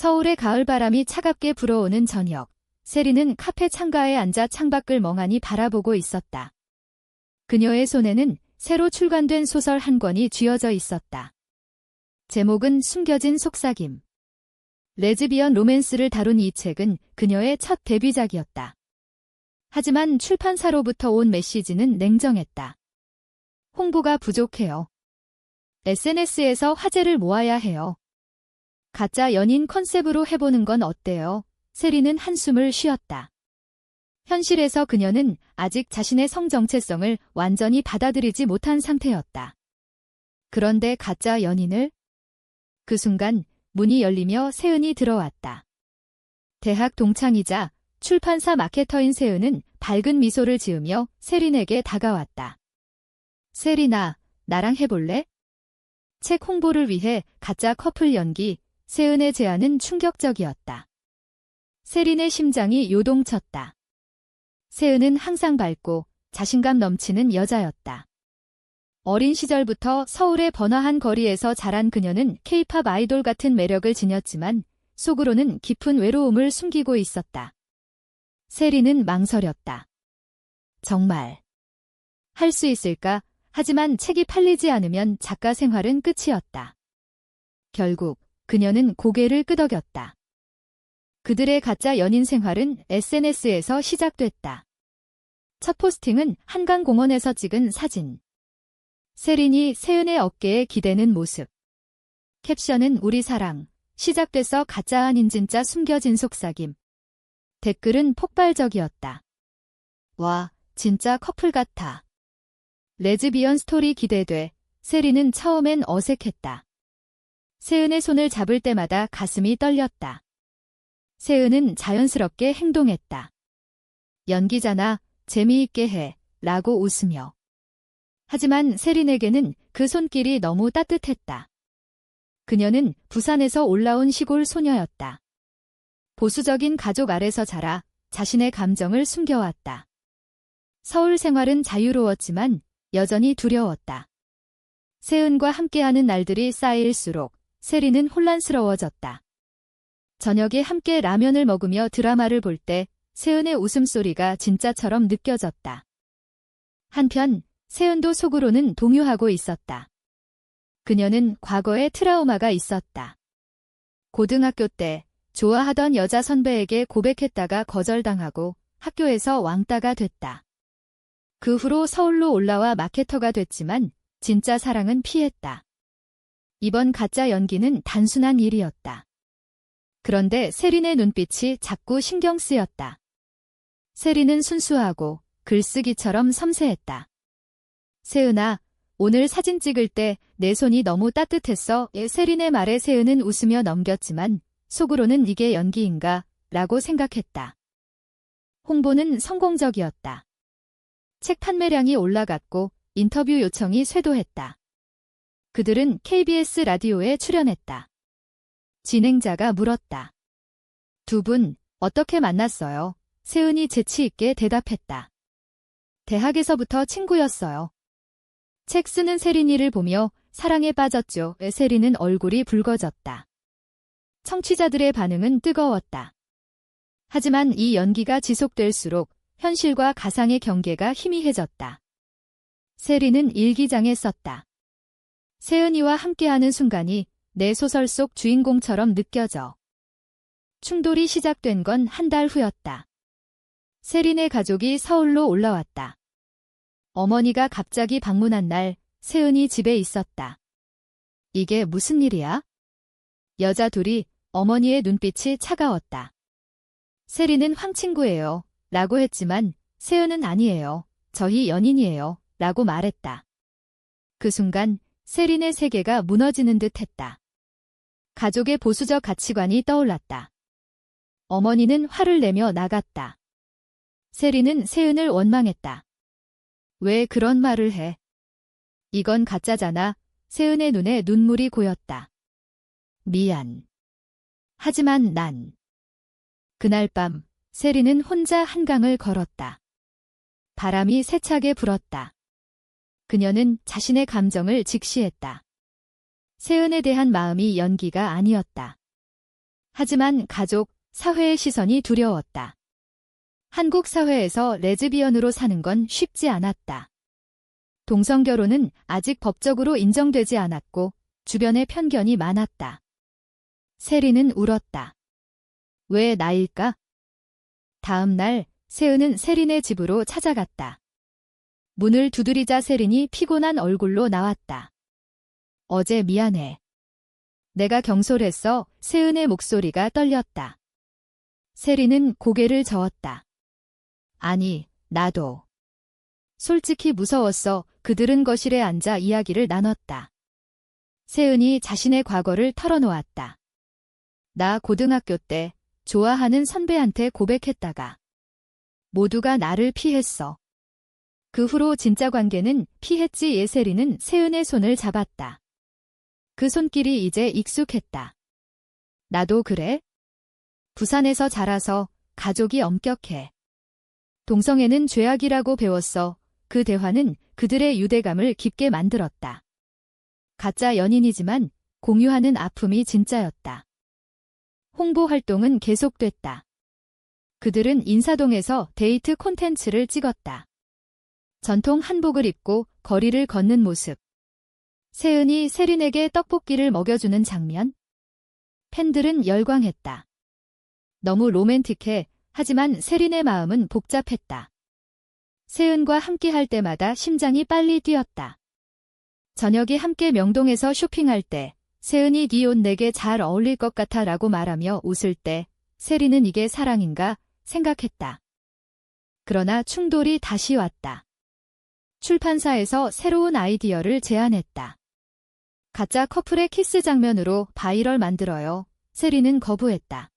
서울의 가을바람이 차갑게 불어오는 저녁, 세리는 카페 창가에 앉아 창밖을 멍하니 바라보고 있었다. 그녀의 손에는 새로 출간된 소설 한 권이 쥐어져 있었다. 제목은 숨겨진 속삭임. 레즈비언 로맨스를 다룬 이 책은 그녀의 첫 데뷔작이었다. 하지만 출판사로부터 온 메시지는 냉정했다. 홍보가 부족해요. SNS에서 화제를 모아야 해요. 가짜 연인 컨셉으로 해보는 건 어때요? 세리는 한숨을 쉬었다. 현실에서 그녀는 아직 자신의 성 정체성을 완전히 받아들이지 못한 상태였다. 그런데 가짜 연인을? 그 순간 문이 열리며 세은이 들어왔다. 대학 동창이자 출판사 마케터인 세은은 밝은 미소를 지으며 세린에게 다가왔다. 세린아, 나랑 해볼래? 책 홍보를 위해 가짜 커플 연기, 세은의 제안은 충격적이었다. 세린의 심장이 요동쳤다. 세은은 항상 밝고 자신감 넘치는 여자였다. 어린 시절부터 서울의 번화한 거리에서 자란 그녀는 K-팝 아이돌 같은 매력을 지녔지만 속으로는 깊은 외로움을 숨기고 있었다. 세린은 망설였다. 정말 할 수 있을까? 하지만 책이 팔리지 않으면 작가 생활은 끝이었다. 결국 그녀는 고개를 끄덕였다. 그들의 가짜 연인 생활은 SNS에서 시작됐다. 첫 포스팅은 한강공원에서 찍은 사진. 세린이 세은의 어깨에 기대는 모습. 캡션은 우리 사랑, 시작돼서 가짜 아닌 진짜 숨겨진 속삭임. 댓글은 폭발적이었다. 와, 진짜 커플 같아. 레즈비언 스토리 기대돼. 세린은 처음엔 어색했다. 세은의 손을 잡을 때마다 가슴이 떨렸다. 세은은 자연스럽게 행동했다. 연기잖아, 재미있게 해, 라고 웃으며. 하지만 세린에게는 그 손길이 너무 따뜻했다. 그녀는 부산에서 올라온 시골 소녀였다. 보수적인 가족 아래서 자라 자신의 감정을 숨겨왔다. 서울 생활은 자유로웠지만 여전히 두려웠다. 세은과 함께하는 날들이 쌓일수록 세린은 혼란스러워졌다. 저녁에 함께 라면을 먹으며 드라마를 볼 때 세은의 웃음소리가 진짜처럼 느껴졌다. 한편 세은도 속으로는 동요하고 있었다. 그녀는 과거에 트라우마가 있었다. 고등학교 때 좋아하던 여자 선배에게 고백했다가 거절당하고 학교에서 왕따가 됐다. 그 후로 서울로 올라와 마케터가 됐지만 진짜 사랑은 피했다. 이번 가짜 연기는 단순한 일이었다. 그런데 세린의 눈빛이 자꾸 신경 쓰였다. 세린은 순수하고 글쓰기처럼 섬세했다. 세은아, 오늘 사진 찍을 때 내 손이 너무 따뜻했어. 세린의 말에 세은은 웃으며 넘겼지만 속으로는 이게 연기인가? 라고 생각했다. 홍보는 성공적이었다. 책 판매량이 올라갔고 인터뷰 요청이 쇄도했다. 그들은 KBS 라디오에 출연했다. 진행자가 물었다. 두 분 어떻게 만났어요? 세은이 재치 있게 대답했다. 대학에서부터 친구였어요. 책 쓰는 세린이를 보며 사랑에 빠졌죠. 세린은 얼굴이 붉어졌다. 청취자들의 반응은 뜨거웠다. 하지만 이 연기가 지속될수록 현실과 가상의 경계가 희미해졌다. 세린은 일기장에 썼다. 세은이와 함께하는 순간이 내 소설 속 주인공처럼 느껴져. 충돌이 시작된 건 한 달 후였다. 세린의 가족이 서울로 올라왔다. 어머니가 갑자기 방문한 날 세은이 집에 있었다. 이게 무슨 일이야? 여자 둘이 어머니의 눈빛이 차가웠다. 세린은 황친구예요. 라고 했지만 세은은 아니에요. 저희 연인이에요. 라고 말했다. 그 순간 세린의 세계가 무너지는 듯 했다. 가족의 보수적 가치관이 떠올랐다. 어머니는 화를 내며 나갔다. 세린은 세은을 원망했다. 왜 그런 말을 해? 이건 가짜잖아. 세은의 눈에 눈물이 고였다. 미안. 하지만 난. 그날 밤 세린은 혼자 한강을 걸었다. 바람이 세차게 불었다. 그녀는 자신의 감정을 직시했다. 세은에 대한 마음이 연기가 아니었다. 하지만 가족, 사회의 시선이 두려웠다. 한국 사회에서 레즈비언으로 사는 건 쉽지 않았다. 동성결혼은 아직 법적으로 인정되지 않았고 주변에 편견이 많았다. 세리는 울었다. 왜 나일까? 다음 날 세은은 세린의 집으로 찾아갔다. 문을 두드리자 세린이 피곤한 얼굴로 나왔다. 어제 미안해. 내가 경솔했어. 세은의 목소리가 떨렸다. 세린은 고개를 저었다. 아니, 나도. 솔직히 무서웠어. 그들은 거실에 앉아 이야기를 나눴다. 세은이 자신의 과거를 털어놓았다. 나 고등학교 때 좋아하는 선배한테 고백했다가 모두가 나를 피했어. 그 후로 진짜 관계는 피했지. 예세리는 세은의 손을 잡았다. 그 손길이 이제 익숙했다. 나도 그래? 부산에서 자라서 가족이 엄격해. 동성애는 죄악이라고 배웠어. 그 대화는 그들의 유대감을 깊게 만들었다. 가짜 연인이지만 공유하는 아픔이 진짜였다. 홍보 활동은 계속됐다. 그들은 인사동에서 데이트 콘텐츠를 찍었다. 전통 한복을 입고 거리를 걷는 모습. 세은이 세린에게 떡볶이를 먹여주는 장면. 팬들은 열광했다. 너무 로맨틱해. 하지만 세린의 마음은 복잡했다. 세은과 함께할 때마다 심장이 빨리 뛰었다. 저녁에 함께 명동에서 쇼핑할 때 세은이 네 옷 내게 잘 어울릴 것 같아 라고 말하며 웃을 때 세린은 이게 사랑인가 생각했다. 그러나 충돌이 다시 왔다. 출판사에서 새로운 아이디어를 제안했다. 가짜 커플의 키스 장면으로 바이럴 만들어요. 세린은 거부했다.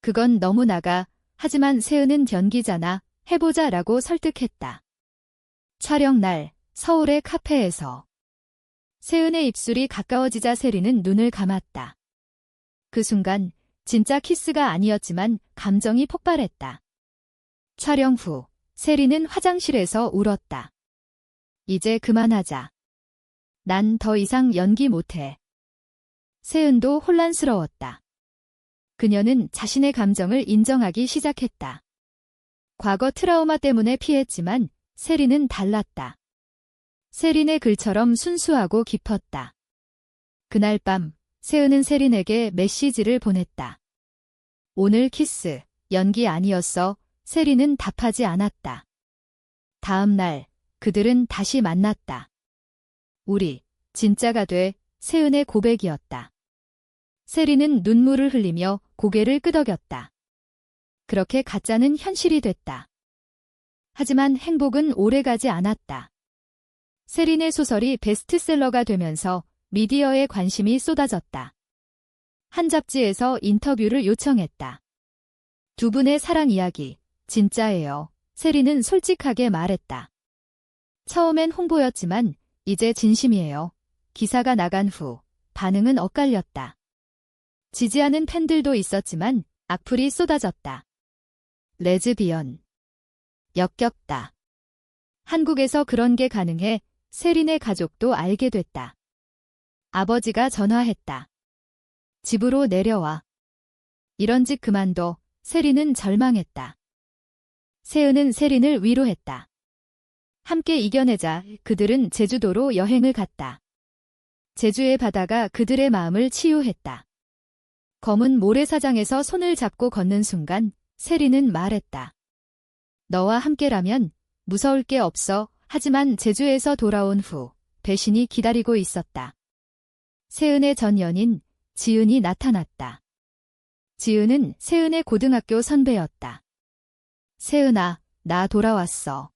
그건 너무 나가. 하지만 세은은 연기잖아. 해보자 라고 설득했다. 촬영 날 서울의 카페에서 세은의 입술이 가까워지자 세린은 눈을 감았다. 그 순간 진짜 키스가 아니었지만 감정이 폭발했다. 촬영 후 세린은 화장실에서 울었다. 이제 그만하자. 난 더 이상 연기 못해. 세은도 혼란스러웠다. 그녀는 자신의 감정을 인정하기 시작했다. 과거 트라우마 때문에 피했지만 세린은 달랐다. 세린의 글처럼 순수하고 깊었다. 그날 밤 세은은 세린에게 메시지를 보냈다. 오늘 키스, 연기 아니었어. 세린은 답하지 않았다. 다음 날 그들은 다시 만났다. 우리 진짜가 돼. 세은의 고백이었다. 세린은 눈물을 흘리며 고개를 끄덕였다. 그렇게 가짜는 현실이 됐다. 하지만 행복은 오래가지 않았다. 세린의 소설이 베스트셀러가 되면서 미디어에 관심이 쏟아졌다. 한 잡지에서 인터뷰를 요청했다. 두 분의 사랑 이야기, 진짜예요. 세린은 솔직하게 말했다. 처음엔 홍보였지만 이제 진심이에요. 기사가 나간 후 반응은 엇갈렸다. 지지하는 팬들도 있었지만 악플이 쏟아졌다. 레즈비언. 역겹다. 한국에서 그런 게 가능해. 세린의 가족도 알게 됐다. 아버지가 전화했다. 집으로 내려와. 이런 짓 그만둬. 세린은 절망했다. 세은은 세린을 위로했다. 함께 이겨내자. 그들은 제주도로 여행을 갔다. 제주의 바다가 그들의 마음을 치유했다. 검은 모래사장에서 손을 잡고 걷는 순간 세린은 말했다. 너와 함께라면 무서울 게 없어. 하지만 제주에서 돌아온 후 배신이 기다리고 있었다. 세은의 전 연인 지은이 나타났다. 지은은 세은의 고등학교 선배였다. 세은아, 나 돌아왔어.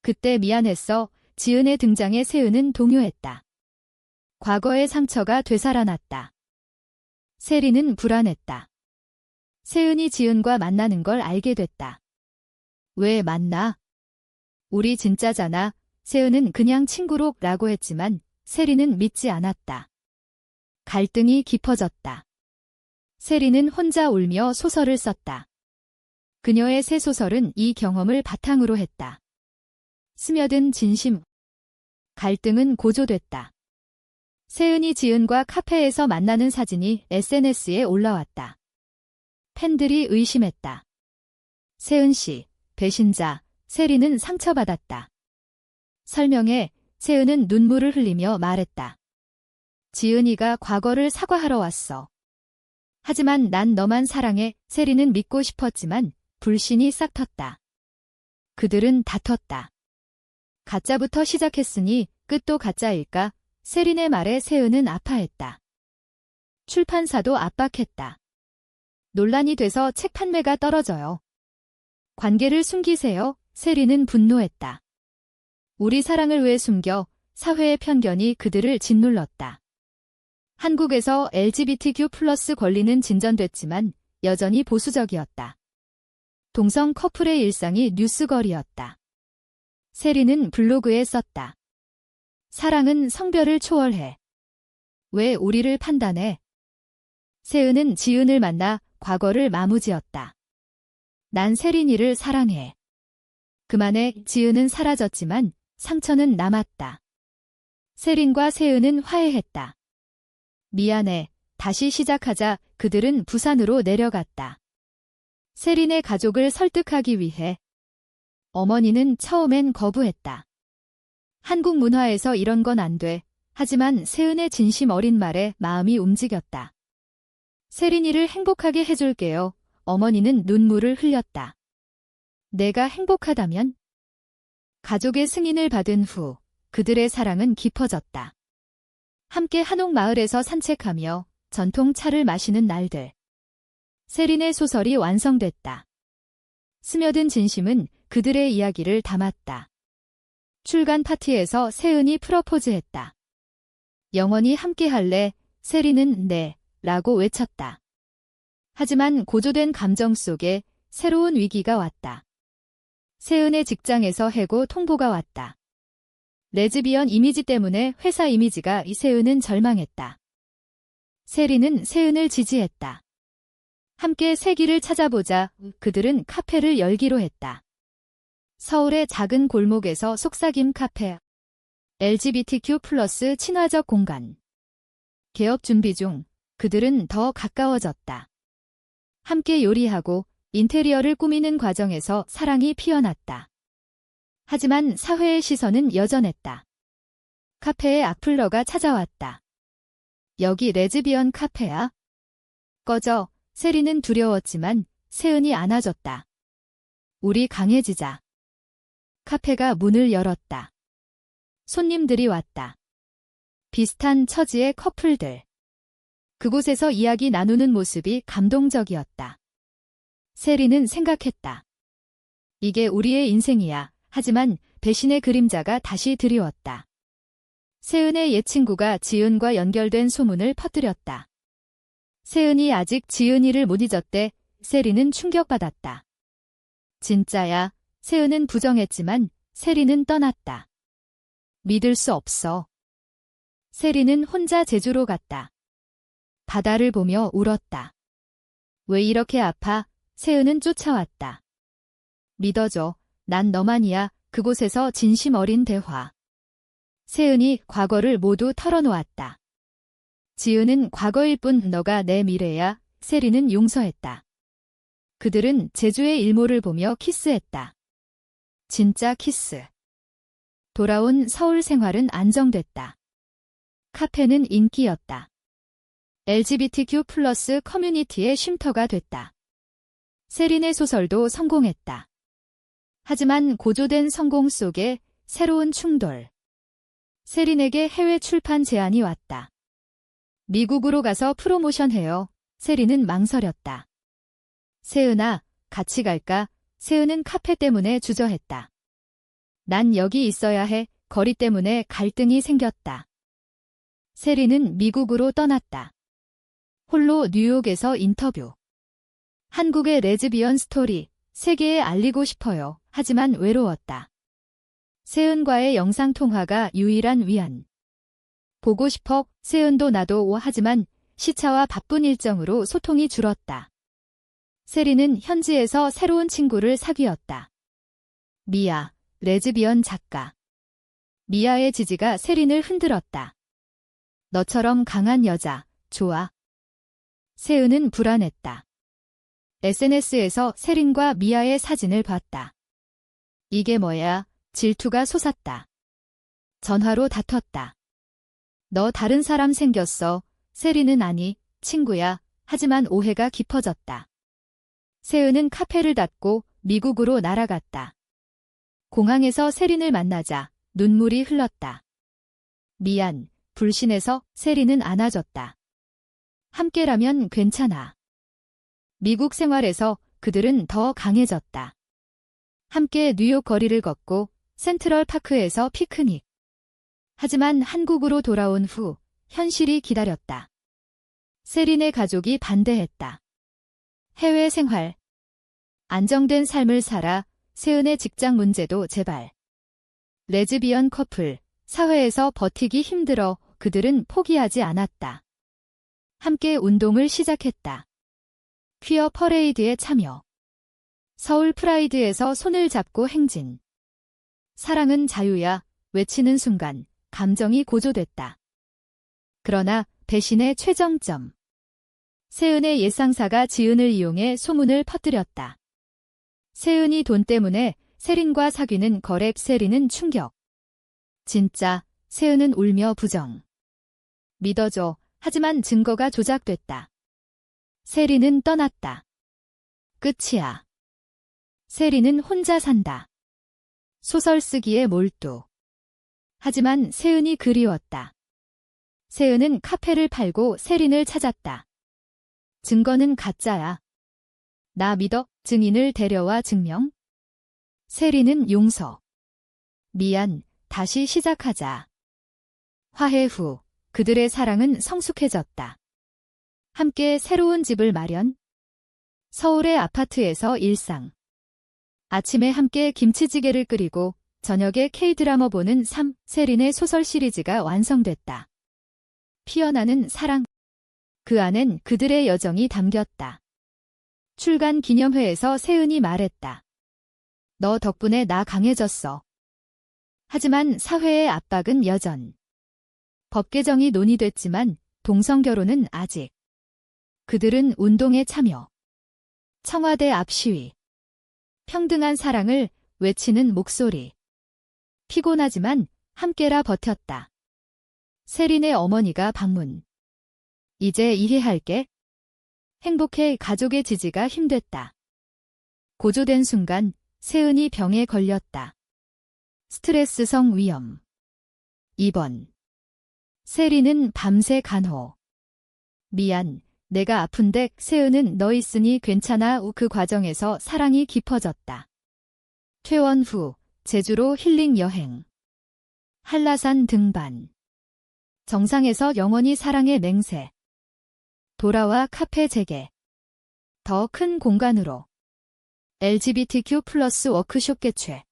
그때 미안했어. 지은의 등장에 세은은 동요했다. 과거의 상처가 되살아났다. 세린은 불안했다. 세은이 지은과 만나는 걸 알게 됐다. 왜 만나? 우리 진짜잖아. 세은은 그냥 친구로 라고 했지만 세린은 믿지 않았다. 갈등이 깊어졌다. 세린은 혼자 울며 소설을 썼다. 그녀의 새 소설은 이 경험을 바탕으로 했다. 스며든 진심. 갈등은 고조됐다. 세은이 지은과 카페에서 만나는 사진이 SNS에 올라왔다. 팬들이 의심했다. 세은 씨, 배신자, 세리는 상처받았다. 설명에 세은은 눈물을 흘리며 말했다. 지은이가 과거를 사과하러 왔어. 하지만 난 너만 사랑해. 세리는 믿고 싶었지만 불신이 싹 텄다. 그들은 다퉜다. 가짜부터 시작했으니 끝도 가짜일까? 세린의 말에 세은은 아파했다. 출판사도 압박했다. 논란이 돼서 책 판매가 떨어져요. 관계를 숨기세요. 세린은 분노했다. 우리 사랑을 왜 숨겨? 사회의 편견이 그들을 짓눌렀다. 한국에서 LGBTQ+ 권리는 진전됐지만 여전히 보수적이었다. 동성 커플의 일상이 뉴스거리였다. 세리는 블로그에 썼다. 사랑은 성별을 초월해. 왜 우리를 판단해? 세은은 지은을 만나 과거를 마무지었다. 난 세린이를 사랑해. 그만해. 지은은 사라졌지만 상처는 남았다. 세린과 세은은 화해했다. 미안해. 다시 시작하자. 그들은 부산으로 내려갔다. 세린의 가족을 설득하기 위해. 어머니는 처음엔 거부했다. 한국 문화에서 이런 건 안 돼. 하지만 세은의 진심 어린 말에 마음이 움직였다. 세린이를 행복하게 해줄게요. 어머니는 눈물을 흘렸다. 내가 행복하다면? 가족의 승인을 받은 후 그들의 사랑은 깊어졌다. 함께 한옥마을에서 산책하며 전통 차를 마시는 날들. 세린의 소설이 완성됐다. 스며든 진심은 그들의 이야기를 담았다. 출간 파티에서 세은이 프러포즈했다. 영원히 함께할래. 세린은 네, 라고 외쳤다. 하지만 고조된 감정 속에 새로운 위기가 왔다. 세은의 직장에서 해고 통보가 왔다. 레즈비언 이미지 때문에 회사 이미지가 세은은 절망했다. 세린은 세은을 지지했다. 함께 새 길을 찾아보자. 그들은 카페를 열기로 했다. 서울의 작은 골목에서 속삭임 카페. LGBTQ+ 친화적 공간. 개업 준비 중 그들은 더 가까워졌다. 함께 요리하고 인테리어를 꾸미는 과정에서 사랑이 피어났다. 하지만 사회의 시선은 여전했다. 카페에 악플러가 찾아왔다. 여기 레즈비언 카페야? 꺼져. 세린은 두려웠지만 세은이 안아줬다. 우리 강해지자. 카페가 문을 열었다. 손님들이 왔다. 비슷한 처지의 커플들. 그곳에서 이야기 나누는 모습이 감동적이었다. 세린은 생각했다. 이게 우리의 인생이야. 하지만 배신의 그림자가 다시 드리웠다. 세은의 옛 친구가 지은과 연결된 소문을 퍼뜨렸다. 세은이 아직 지은이를 못 잊었대. 세린은 충격받았다. 진짜야. 세은은 부정했지만 세린은 떠났다. 믿을 수 없어. 세린은 혼자 제주로 갔다. 바다를 보며 울었다. 왜 이렇게 아파? 세은은 쫓아왔다. 믿어줘. 난 너만이야. 그곳에서 진심 어린 대화. 세은이 과거를 모두 털어놓았다. 지은은 과거일 뿐 너가 내 미래야. 세린은 용서했다. 그들은 제주의 일몰을 보며 키스했다. 진짜 키스. 돌아온 서울 생활은 안정됐다. 카페는 인기였다. LGBTQ+ 커뮤니티의 쉼터가 됐다. 세린의 소설도 성공했다. 하지만 고조된 성공 속에 새로운 충돌. 세린에게 해외 출판 제안이 왔다. 미국으로 가서 프로모션해요. 세린은 망설였다. 세은아, 같이 갈까? 세은은 카페 때문에 주저했다. 난 여기 있어야 해. 거리 때문에 갈등이 생겼다. 세린은 미국으로 떠났다. 홀로 뉴욕에서 인터뷰. 한국의 레즈비언 스토리, 세계에 알리고 싶어요. 하지만 외로웠다. 세은과의 영상통화가 유일한 위안. 보고 싶어. 세은도 나도. 하지만 시차와 바쁜 일정으로 소통이 줄었다. 세린은 현지에서 새로운 친구를 사귀었다. 미아, 레즈비언 작가. 미아의 지지가 세린을 흔들었다. 너처럼 강한 여자, 좋아. 세은은 불안했다. SNS에서 세린과 미아의 사진을 봤다. 이게 뭐야? 질투가 솟았다. 전화로 다퉜다. 너 다른 사람 생겼어. 세린은 아니, 친구야. 하지만 오해가 깊어졌다. 세은은 카페를 닫고 미국으로 날아갔다. 공항에서 세린을 만나자 눈물이 흘렀다. 미안, 불신해서. 세린은 안아줬다. 함께라면 괜찮아. 미국 생활에서 그들은 더 강해졌다. 함께 뉴욕 거리를 걷고 센트럴 파크에서 피크닉. 하지만 한국으로 돌아온 후 현실이 기다렸다. 세린의 가족이 반대했다. 해외 생활. 안정된 삶을 살아. 세은의 직장 문제도 재발. 레즈비언 커플. 사회에서 버티기 힘들어. 그들은 포기하지 않았다. 함께 운동을 시작했다. 퀴어 퍼레이드에 참여. 서울 프라이드에서 손을 잡고 행진. 사랑은 자유야. 외치는 순간 감정이 고조됐다. 그러나 배신의 최정점. 세은의 예상사가 지은을 이용해 소문을 퍼뜨렸다. 세은이 돈 때문에 세린과 사귀는 거래. 세린은 충격. 진짜. 세은은 울며 부정. 믿어줘. 하지만 증거가 조작됐다. 세린은 떠났다. 끝이야. 세린은 혼자 산다. 소설 쓰기에 몰두. 하지만 세은이 그리웠다. 세은은 카페를 팔고 세린을 찾았다. 증거는 가짜야. 나 믿어. 증인을 데려와 증명. 세린은 용서. 미안. 다시 시작하자. 화해 후 그들의 사랑은 성숙해졌다. 함께 새로운 집을 마련. 서울의 아파트에서 일상. 아침에 함께 김치찌개를 끓이고 저녁에 K-드라마 보는 삶. 세린의 소설 시리즈가 완성됐다. 피어나는 사랑. 그 안엔 그들의 여정이 담겼다. 출간 기념회에서 세은이 말했다. 너 덕분에 나 강해졌어. 하지만 사회의 압박은 여전. 법 개정이 논의됐지만 동성결혼은 아직. 그들은 운동에 참여. 청와대 앞 시위. 평등한 사랑을 외치는 목소리. 피곤하지만 함께라 버텼다. 세린의 어머니가 방문. 이제 이해할게. 행복해. 가족의 지지가 힘됐다. 고조된 순간 세은이 병에 걸렸다. 스트레스성 위염. 2번. 세린은 밤새 간호. 미안, 내가 아픈데. 세은은 너 있으니 괜찮아. 그 과정에서 사랑이 깊어졌다. 퇴원 후 제주로 힐링 여행. 한라산 등반. 정상에서 영원히 사랑의 맹세. 돌아와 카페 재개. 더 큰 공간으로. LGBTQ+ 워크숍 개최.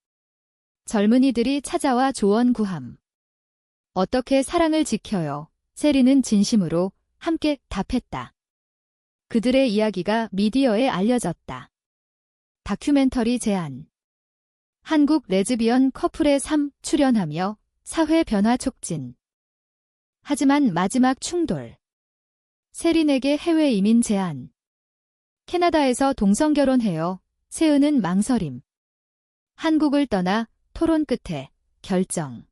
젊은이들이 찾아와 조언 구함. 어떻게 사랑을 지켜요? 세린은 진심으로 함께 답했다. 그들의 이야기가 미디어에 알려졌다. 다큐멘터리 제안. 한국 레즈비언 커플의 삶 출연하며 사회 변화 촉진. 하지만 마지막 충돌. 세린에게 해외 이민 제안. 캐나다에서 동성결혼해요. 세은은 망설임. 한국을 떠나 토론 끝에 결정.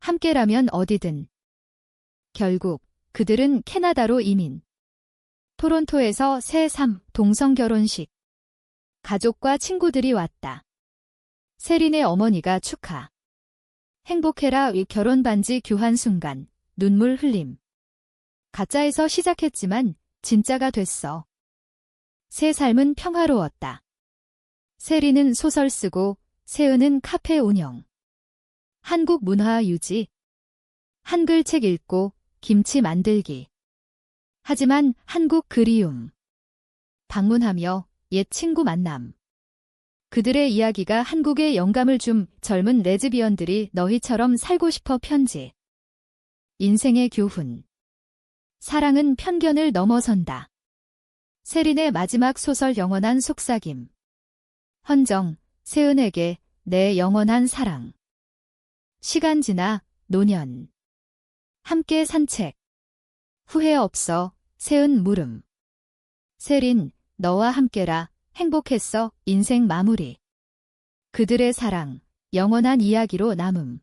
함께라면 어디든. 결국 그들은 캐나다로 이민. 토론토에서 새 삶 동성결혼식. 가족과 친구들이 왔다. 세린의 어머니가 축하. 행복해라. 위 결혼 반지 교환 순간 눈물 흘림. 가짜에서 시작했지만 진짜가 됐어. 새 삶은 평화로웠다. 세린은 소설 쓰고 세은은 카페 운영. 한국 문화 유지. 한글 책 읽고 김치 만들기. 하지만 한국 그리움. 방문하며 옛 친구 만남. 그들의 이야기가 한국에 영감을 줌. 젊은 레즈비언들이 너희처럼 살고 싶어. 편지. 인생의 교훈. 사랑은 편견을 넘어선다. 세린의 마지막 소설 영원한 속삭임. 헌정, 세은에게 내 영원한 사랑. 시간 지나 노년. 함께 산책. 후회 없어. 세은 물음. 세린, 너와 함께라. 행복했어. 인생 마무리. 그들의 사랑, 영원한 이야기로 남음.